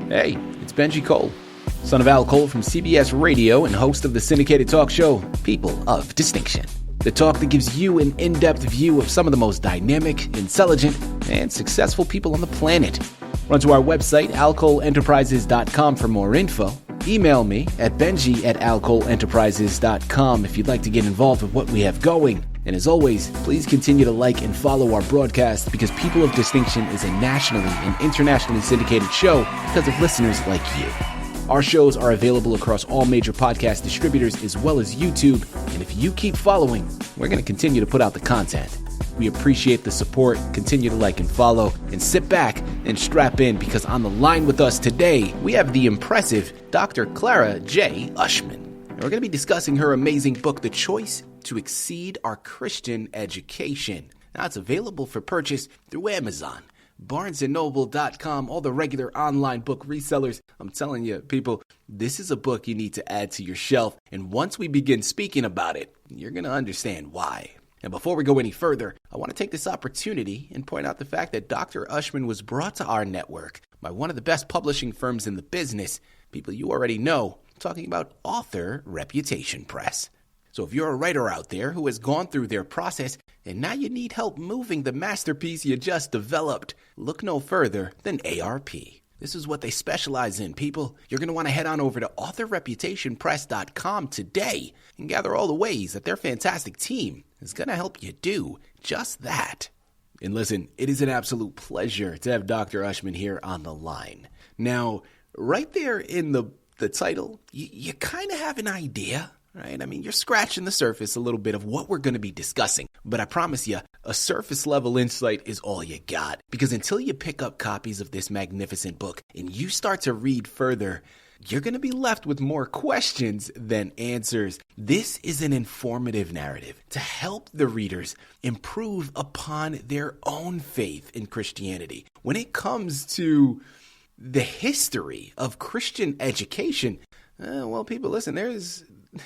Hey, it's Benji Cole, son of Al Cole from CBS Radio and host of the syndicated talk show, People of Distinction. The talk that gives you an in-depth view of some of the most dynamic, intelligent, and successful people on the planet. Run to our website, alcoleenterprises.com for more info. Email me at benji@alcoleenterprises.com if you'd like to get involved with what we have going. And as always, please continue to like and follow our broadcast because People of Distinction is a nationally and internationally syndicated show because of listeners like you. Our shows are available across all major podcast distributors as well as YouTube. And if you keep following, we're going to continue to put out the content. We appreciate the support. Continue to like and follow and sit back and strap in because on the line with us today, we have the impressive Dr. Clara J. Ushman. And we're going to be discussing her amazing book, The Choice to Exceed Our Christian Education. Now it's available for purchase through Amazon, BarnesandNoble.com, all the regular online book resellers. I'm telling you, people, this is a book you need to add to your shelf. And once we begin speaking about it, you're going to understand why. And before we go any further, I want to take this opportunity and point out the fact that Dr. Ushman was brought to our network by one of the best publishing firms in the business, people you already know, talking about Author Reputation Press. So if you're a writer out there who has gone through their process and now you need help moving the masterpiece you just developed, look no further than ARP. This is what they specialize in, people. You're going to want to head on over to authorreputationpress.com today and gather all the ways that their fantastic team is going to help you do just that. And listen, it is an absolute pleasure to have Dr. Ushman here on the line. Now, right there in the title, you kind of have an idea. Right? I mean, you're scratching the surface a little bit of what we're going to be discussing. But I promise you, a surface level insight is all you got. Because until you pick up copies of this magnificent book and you start to read further, you're going to be left with more questions than answers. This is an informative narrative to help the readers improve upon their own faith in Christianity. When it comes to the history of Christian education, well, people, listen,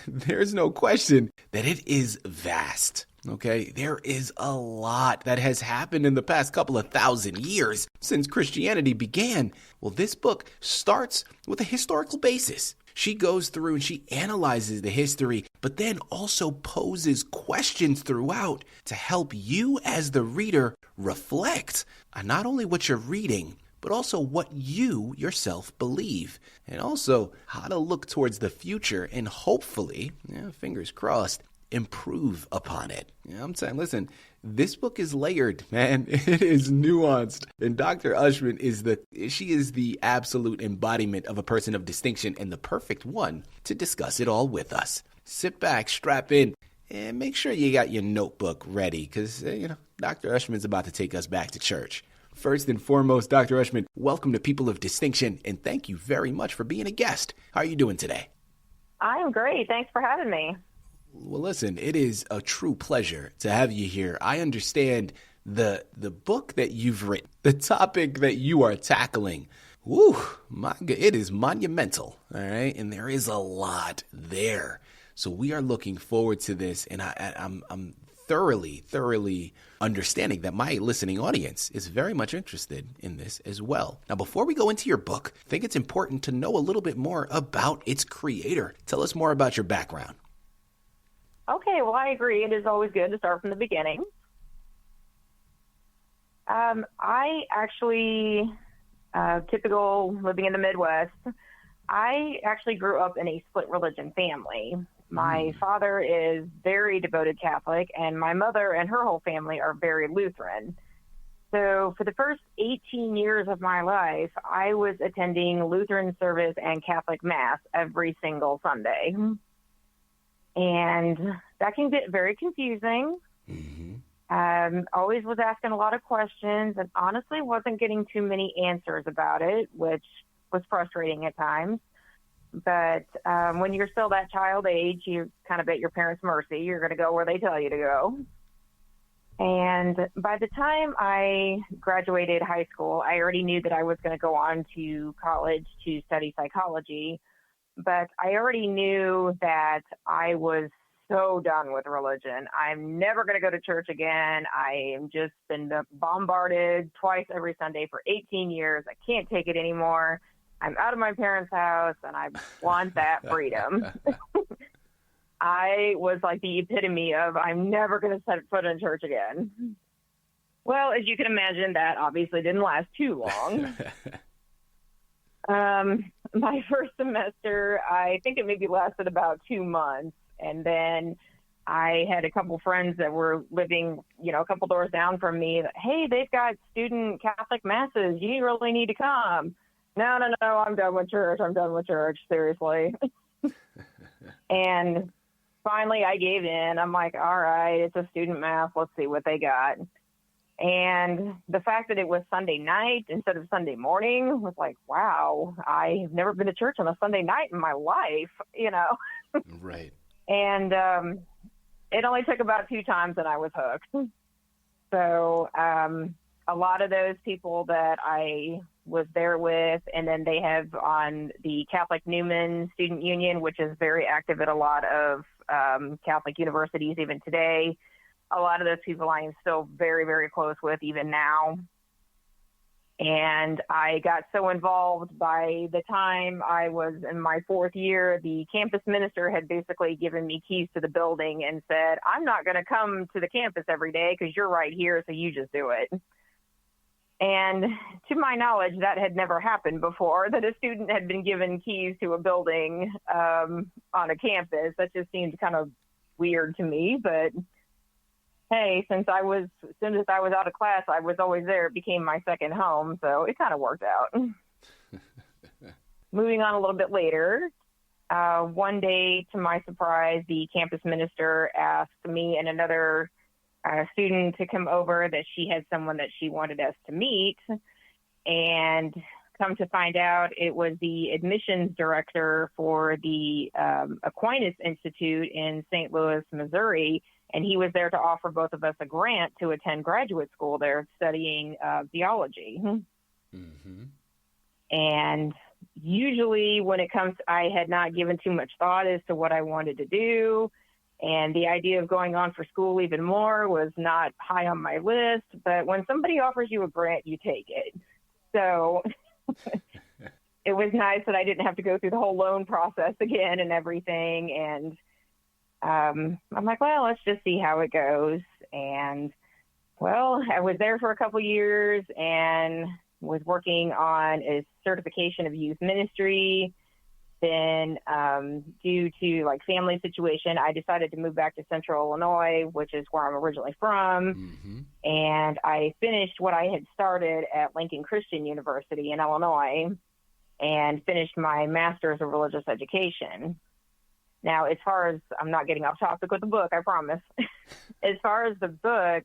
there's no question that it is vast, okay? There is a lot that has happened in the past couple of thousand years since Christianity began. Well, this book starts with a historical basis. She goes through and she analyzes the history, but then also poses questions throughout to help you as the reader reflect on not only what you're reading, but also what you yourself believe, and also how to look towards the future and hopefully, fingers crossed, improve upon it. I'm saying, listen, this book is layered, man. It is nuanced. And Dr. Ushman is the absolute embodiment of a person of distinction and the perfect one to discuss it all with us. Sit back, strap in, and make sure you got your notebook ready because, Dr. Ushman's about to take us back to church. First and foremost, Dr. Ushman, welcome to People of Distinction, and thank you very much for being a guest. How are you doing today? I'm great. Thanks for having me. Well, listen, it is a true pleasure to have you here. I understand the book that you've written, the topic that you are tackling. Woo, it is monumental, all right? And there is a lot there. So we are looking forward to this, and I'm thoroughly understanding that my listening audience is very much interested in this as well. Now, before we go into your book, I think it's important to know a little bit more about its creator. Tell us more about your background. Okay, well, I agree. It is always good to start from the beginning. I actually, typical living in the Midwest, I actually grew up in a split religion family. My father is very devoted Catholic, and my mother and her whole family are very Lutheran. So for the first 18 years of my life, I was attending Lutheran service and Catholic Mass every single Sunday. And that can get very confusing. Always was asking a lot of questions and honestly wasn't getting too many answers about it, which was frustrating at times. But when you're still that child age, you kind of at your parents' mercy. You're going to go where they tell you to go. And by the time I graduated high school, I already knew that I was going to go on to college to study psychology. But I already knew that I was so done with religion. I'm never going to go to church again. I am just been bombarded twice every Sunday for 18 years. I can't take it anymore. I'm out of my parents' house, and I want that freedom. I was like the epitome of, I'm never going to set foot in church again. Well, as you can imagine, that obviously didn't last too long. My first semester, I think it maybe lasted about 2 months. And then I had a couple friends that were living, a couple doors down from me. That, hey, they've got student Catholic masses. You really need to come. No, I'm done with church. Seriously. And finally I gave in. I'm like, all right, it's a student mass. Let's see what they got. And the fact that it was Sunday night instead of Sunday morning was like, wow, I've never been to church on a Sunday night in my life, Right. And it only took about 2 times and I was hooked. So a lot of those people that I was there with, and then they have on the Catholic Newman Student Union, which is very active at a lot of Catholic universities even today. A lot of those people I am still very, very close with even now. And I got so involved by the time I was in my 4th year, the campus minister had basically given me keys to the building and said, I'm not going to come to the campus every day because you're right here, so you just do it. And to my knowledge, that had never happened before, that a student had been given keys to a building on a campus. That just seemed kind of weird to me, but hey, as soon as I was out of class, I was always there. It became my second home, so it kind of worked out. Moving on a little bit later, one day, to my surprise, the campus minister asked me and another student to come over, that she had someone that she wanted us to meet. And come to find out, it was the admissions director for the Aquinas Institute in St. Louis, Missouri. And he was there to offer both of us a grant to attend graduate school there studying theology. Mm-hmm. And usually when it comes to, I had not given too much thought as to what I wanted to do. And the idea of going on for school even more was not high on my list. But when somebody offers you a grant, you take it. So it was nice that I didn't have to go through the whole loan process again and everything. And I'm like, well, let's just see how it goes. And, well, I was there for a couple years and was working on a certification of youth ministry. Then due to, family situation, I decided to move back to Central Illinois, which is where I'm originally from. Mm-hmm. And I finished what I had started at Lincoln Christian University in Illinois and finished my master's of religious education. Now, as far as, I'm not getting off topic with the book, I promise. As far as the book,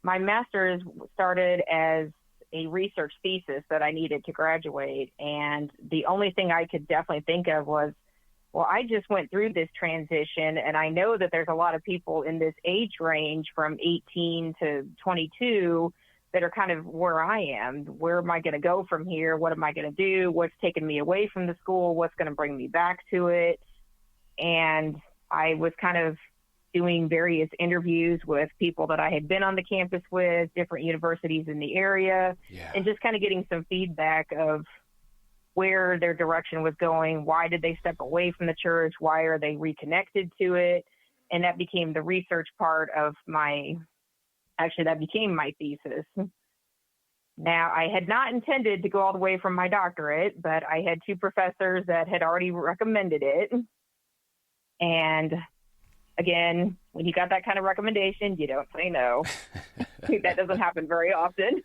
my master's started as a research thesis that I needed to graduate. And the only thing I could definitely think of was, well, I just went through this transition, and I know that there's a lot of people in this age range from 18 to 22 that are kind of where I am. Where am I going to go from here? What am I going to do? What's taking me away from the school? What's going to bring me back to it? And I was kind of doing various interviews with people that I had been on the campus with, different universities in the area, and just kind of getting some feedback of where their direction was going. Why did they step away from the church? Why are they reconnected to it? And that became the research part of that became my thesis. Now, I had not intended to go all the way from my doctorate, but I had 2 professors that had already recommended it. And again, when you got that kind of recommendation, you don't say no. That doesn't happen very often.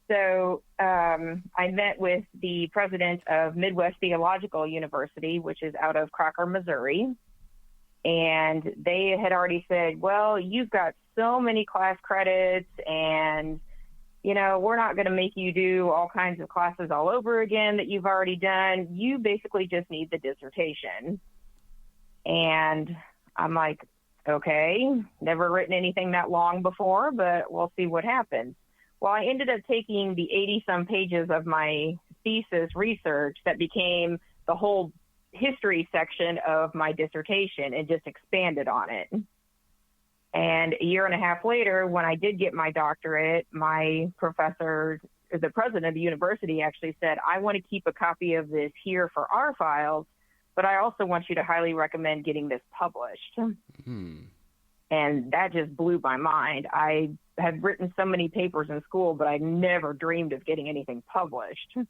So I met with the president of Midwest Theological University, which is out of Crocker, Missouri. And they had already said, well, you've got so many class credits, and, we're not going to make you do all kinds of classes all over again that you've already done. You basically just need the dissertation. And I'm like, okay, never written anything that long before, but we'll see what happens. Well, I ended up taking the 80-some pages of my thesis research that became the whole history section of my dissertation and just expanded on it. And a year and a half later, when I did get my doctorate, my professor, the president of the university, actually said, I want to keep a copy of this here for our files, but I also want you to highly recommend getting this published. And that just blew my mind. I had written so many papers in school, but I never dreamed of getting anything published. And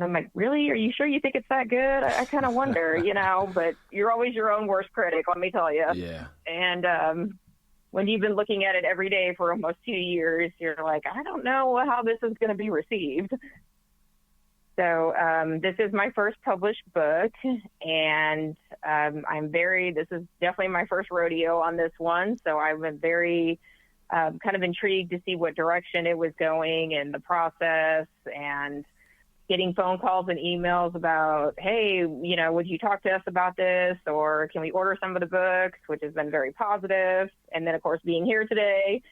I'm like, really? Are you sure you think it's that good? I kind of wonder, but you're always your own worst critic, let me tell you. Yeah. And when you've been looking at it every day for almost 2 years, you're like, I don't know how this is going to be received. So this is my first published book, and this is definitely my first rodeo on this one. So I'm very kind of intrigued to see what direction it was going and the process, and getting phone calls and emails about, hey, would you talk to us about this, or can we order some of the books, which has been very positive. And then, of course, being here today.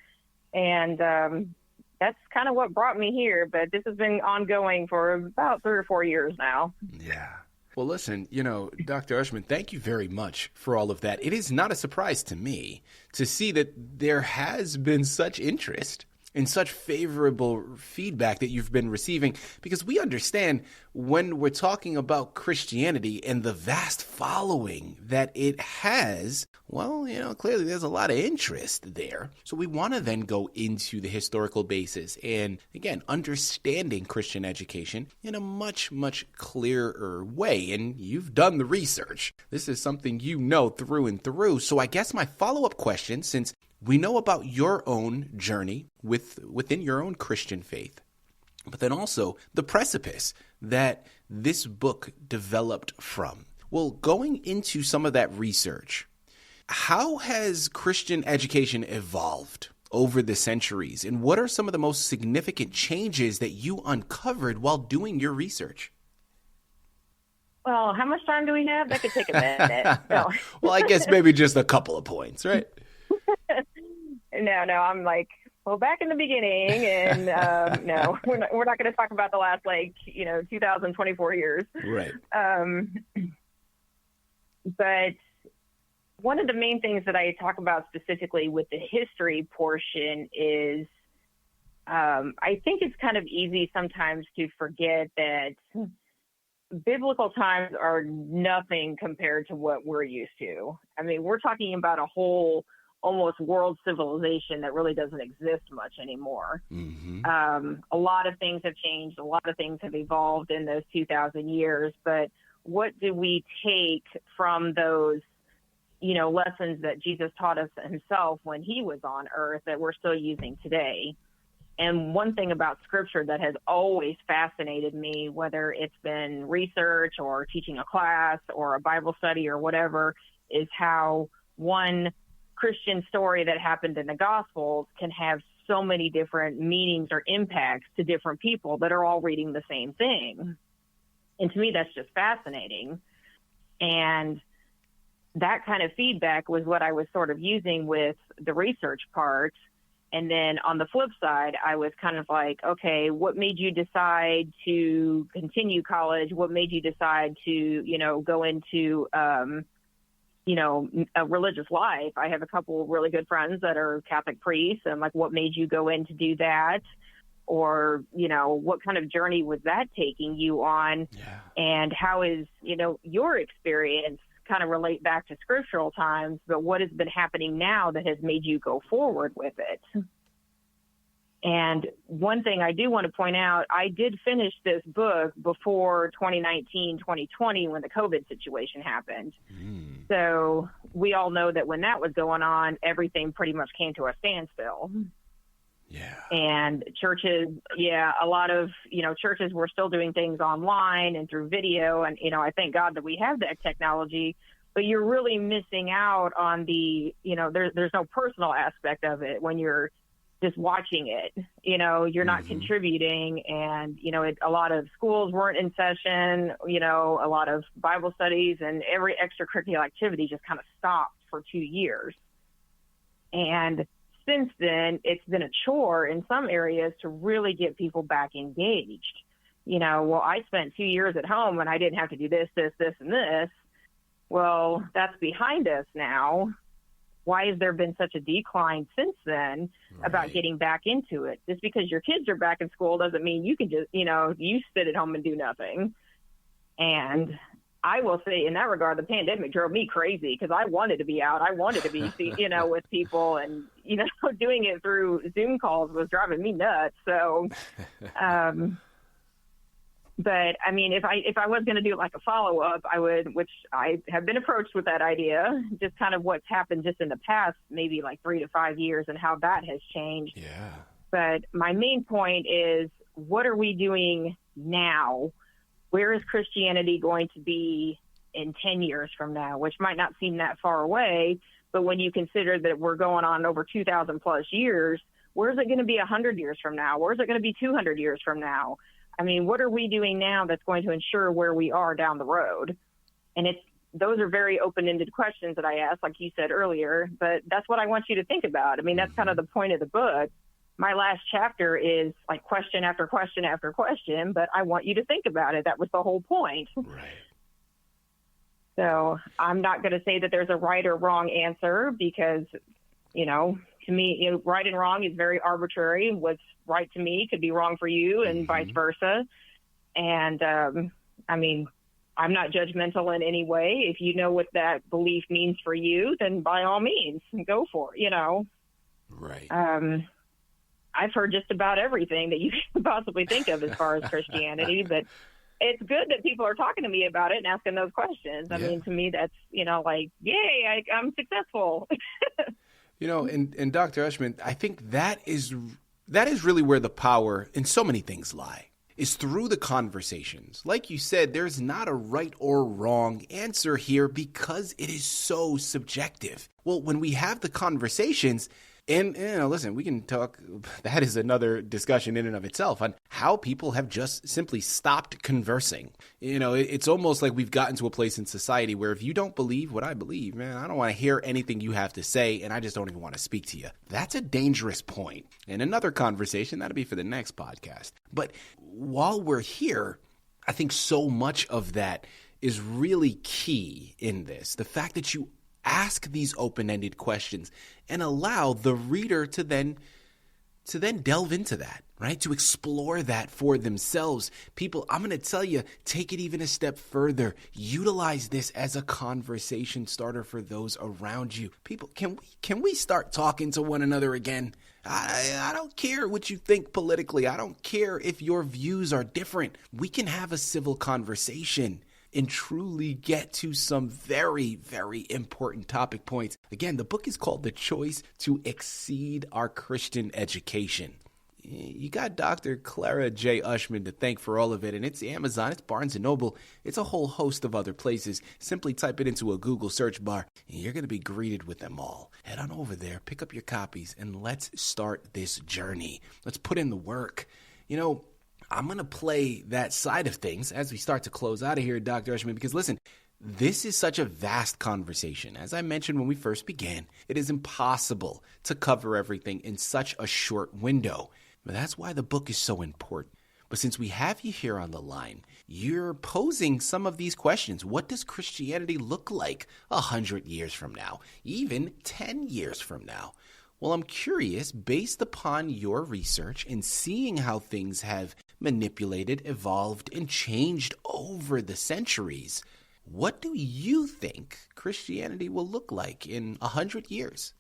And that's kind of what brought me here. But this has been ongoing for about 3 or 4 years now. Yeah. Well, listen, Dr. Ushman, thank you very much for all of that. It is not a surprise to me to see that there has been such interest and such favorable feedback that you've been receiving, because we understand when we're talking about Christianity and the vast following that it has, well, clearly there's a lot of interest there. So we want to then go into the historical basis and, again, understanding Christian education in a much, much clearer way. And you've done the research. This is something you know through and through. So I guess my follow-up question, since we know about your own journey within your own Christian faith, but then also the precipice that this book developed from. Well, going into some of that research, how has Christian education evolved over the centuries, and what are some of the most significant changes that you uncovered while doing your research? Well, how much time do we have? That could take a minute. No. Well, I guess maybe just a couple of points, right? No, I'm like, well, back in the beginning, and no, we're not going to talk about the last 2024 years. Right. But one of the main things that I talk about specifically with the history portion is I think it's kind of easy sometimes to forget that biblical times are nothing compared to what we're used to. I mean, we're talking about a whole almost world civilization that really doesn't exist much anymore. Mm-hmm. A lot of things have changed. A lot of things have evolved in those 2,000 years. But what do we take from those, lessons that Jesus taught us himself when he was on earth that we're still using today? And one thing about scripture that has always fascinated me, whether it's been research or teaching a class or a Bible study or whatever, is how one Christian story that happened in the Gospels can have so many different meanings or impacts to different people that are all reading the same thing. And to me, that's just fascinating. And that kind of feedback was what I was sort of using with the research part. And then on the flip side, I was kind of like, okay, what made you decide to continue college? What made you decide to, go into, a religious life? I have a couple of really good friends that are Catholic priests, and like, what made you go in to do that? Or, what kind of journey was that taking you on? Yeah. And how is, your experience kind of relate back to scriptural times, but what has been happening now that has made you go forward with it? And one thing I do want to point out, I did finish this book before 2019, 2020, when the COVID situation happened. So we all know that when that was going on, everything pretty much came to a standstill. Yeah. And churches, a lot of, churches were still doing things online and through video. And, I thank God that we have that technology, but you're really missing out on the, there's no personal aspect of it when you're just watching it. You're not contributing, and, a lot of schools weren't in session, a lot of Bible studies and every extracurricular activity just kind of stopped for 2 years. And since then, it's been a chore in some areas to really get people back engaged. Well, I spent 2 years at home and I didn't have to do this, and this. Well, that's behind us now. why has there been such a decline since then about getting back into it? Just because your kids are back in school doesn't mean you can just, you sit at home and do nothing. And I will say, in that regard, the pandemic drove me crazy because I wanted to be out. I wanted to be, with people, and, doing it through Zoom calls was driving me nuts. So, but I mean, if I was going to do like a follow up, I would, which I have been approached with that idea, just kind of what's happened just in the past, maybe like 3 to 5 years, and how that has changed. Yeah. But my main point is, what are we doing now? Where is Christianity going to be in 10 years from now, which might not seem that far away, but when you consider that we're going on over 2,000 plus years, where is it going to be 100 years from now? Where is it going to be 200 years from now? I mean, what are we doing now that's going to ensure where we are down the road? And those are very open-ended questions that I asked, like you said earlier, but that's what I want you to think about. I mean, that's kind of the point of the book. My last chapter is like question after question after question, but I want you to think about it. That was the whole point. Right. So I'm not going to say that there's a right or wrong answer because, to me, right and wrong is very arbitrary. What's right to me could be wrong for you and vice versa. And, I mean, I'm not judgmental in any way. If you know what that belief means for you, then by all means, go for it, Right. I've heard just about everything that you can possibly think of as far as Christianity, but it's good that people are talking to me about it and asking those questions. I mean, to me, that's, like, yay, I'm successful. And Dr. Ushman, I think that is really where the power in so many things lie, is through the conversations. Like you said, there's not a right or wrong answer here because it is so subjective. Well, when we have the conversations, and, listen, we can talk, that is another discussion in and of itself on how people have just simply stopped conversing. It's almost like we've gotten to a place in society where if you don't believe what I believe, man, I don't want to hear anything you have to say, and I just don't even want to speak to you. That's a dangerous point. And another conversation, that'll be for the next podcast. But while we're here, I think so much of that is really key in this. The fact that you ask these open-ended questions and allow the reader to then delve into that, right? To explore that for themselves. People, I'm going to tell you, take it even a step further. Utilize this as a conversation starter for those around you. People, can we start talking to one another again? I don't care what you think politically. I don't care if your views are different. We can have a civil conversation and truly get to some very, very important topic points. Again, the book is called The Choice to Exceed Our Christian Education. You got Dr. Clara J. Ushman to thank for all of it, and it's Amazon, it's Barnes & Noble, it's a whole host of other places. Simply type it into a Google search bar, and you're going to be greeted with them all. Head on over there, pick up your copies, and let's start this journey. Let's put in the work. I'm going to play that side of things as we start to close out of here, Dr. Ushman, because listen, this is such a vast conversation. As I mentioned when we first began, it is impossible to cover everything in such a short window. But that's why the book is so important. But since we have you here on the line, you're posing some of these questions. What does Christianity look like 100 years from now, even 10 years from now? Well, I'm curious, based upon your research and seeing how things have manipulated, evolved, and changed over the centuries, what do you think Christianity will look like in 100 years?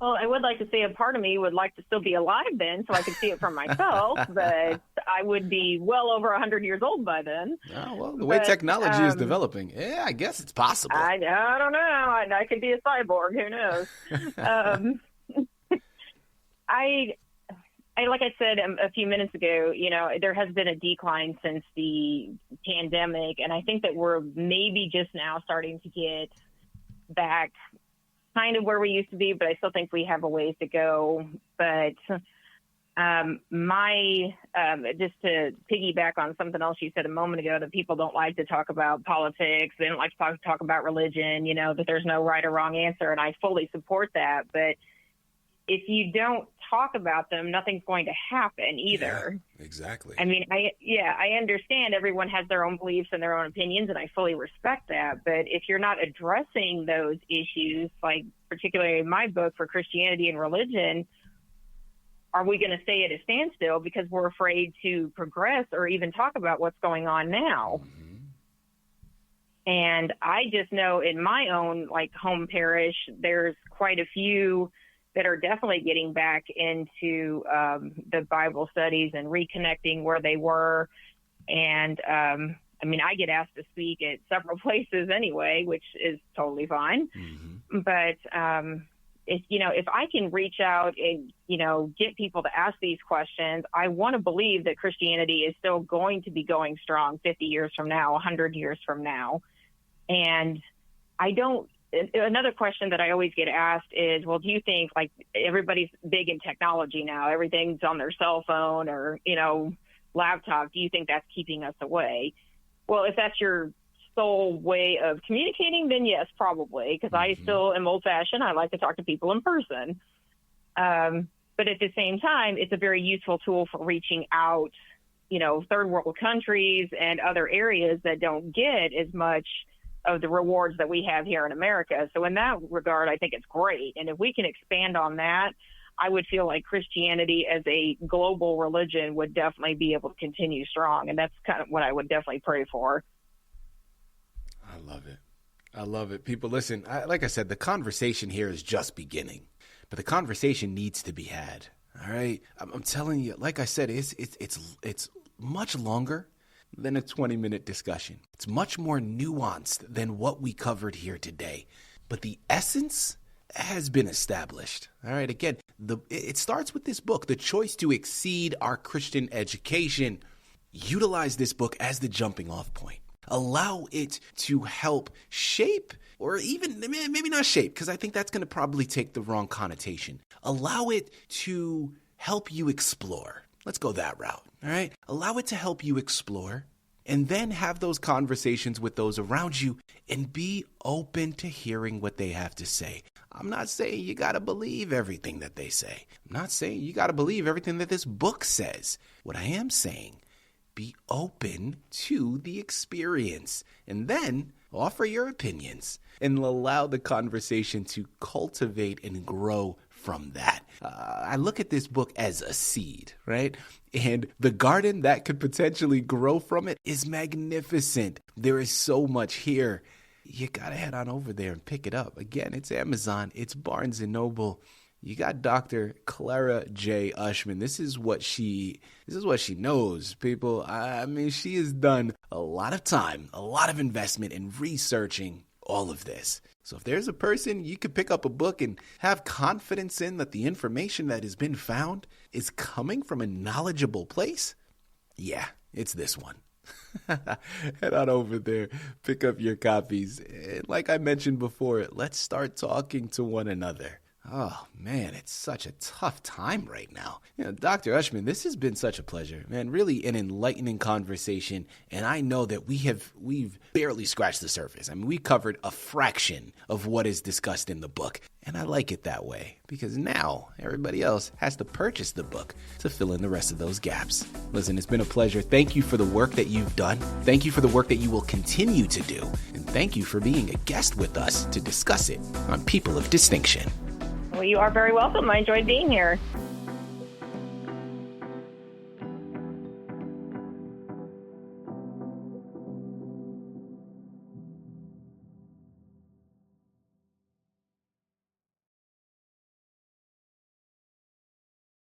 Well, I would like to say a part of me would like to still be alive then so I could see it for myself, but I would be well over 100 years old by then. Oh, well, the way technology is developing, I guess it's possible. I don't know. I could be a cyborg. Who knows? Like I said a few minutes ago, there has been a decline since the pandemic, and I think that we're maybe just now starting to get back kind of where we used to be, but I still think we have a ways to go. But just to piggyback on something else you said a moment ago, that people don't like to talk about politics, they don't like to talk about religion, that there's no right or wrong answer, and I fully support that. But if you don't talk about them, nothing's going to happen either. Yeah, exactly. I mean, I understand everyone has their own beliefs and their own opinions, and I fully respect that. But if you're not addressing those issues, like particularly in my book for Christianity and religion, are we going to stay at a standstill because we're afraid to progress or even talk about what's going on now? Mm-hmm. And I just know in my own home parish, there's quite a few that are definitely getting back into the Bible studies and reconnecting where they were. And I mean, I get asked to speak at several places anyway, which is totally fine. Mm-hmm. But if I can reach out and, get people to ask these questions, I want to believe that Christianity is still going to be going strong 50 years from now, 100 years from now. And another question that I always get asked is, well, do you think everybody's big in technology now, everything's on their cell phone or, laptop, do you think that's keeping us away? Well, if that's your sole way of communicating, then yes, probably, because I still am old-fashioned. I like to talk to people in person. But at the same time, it's a very useful tool for reaching out, third world countries and other areas that don't get as much of the rewards that we have here in America. So in that regard, I think it's great. And if we can expand on that, I would feel like Christianity as a global religion would definitely be able to continue strong. And that's kind of what I would definitely pray for. I love it. I love it. People, listen, like I said, the conversation here is just beginning, but the conversation needs to be had. All right. I'm telling you, like I said, it's much longer than a 20-minute discussion. It's much more nuanced than what we covered here today. But the essence has been established. All right. Again, it starts with this book, The Choice to Exceed Our Christian Education. Utilize this book as the jumping off point. Allow it to help shape, or even maybe not shape, because I think that's going to probably take the wrong connotation. Allow it to help you explore. Let's go that route. All right. Allow it to help you explore, and then have those conversations with those around you and be open to hearing what they have to say. I'm not saying you got to believe everything that they say. I'm not saying you got to believe everything that this book says. What I am saying, be open to the experience and then offer your opinions and allow the conversation to cultivate and grow from that. I look at this book as a seed, right? And the garden that could potentially grow from it is magnificent. There is so much here. You got to head on over there and pick it up. Again, it's Amazon, it's Barnes & Noble. You got Dr. Clara J. Ushman. This is what she knows, people. I mean, she has done a lot of time, a lot of investment in researching all of this. So if there's a person you could pick up a book and have confidence in that the information that has been found is coming from a knowledgeable place, yeah, it's this one. Head on over there, pick up your copies. And like I mentioned before, let's start talking to one another. Oh, man, it's such a tough time right now. Dr. Ushman, this has been such a pleasure, man, really an enlightening conversation. And I know that we've barely scratched the surface. I mean, we covered a fraction of what is discussed in the book. And I like it that way because now everybody else has to purchase the book to fill in the rest of those gaps. Listen, it's been a pleasure. Thank you for the work that you've done. Thank you for the work that you will continue to do. And thank you for being a guest with us to discuss it on People of Distinction. Well, you are very welcome. I enjoyed being here.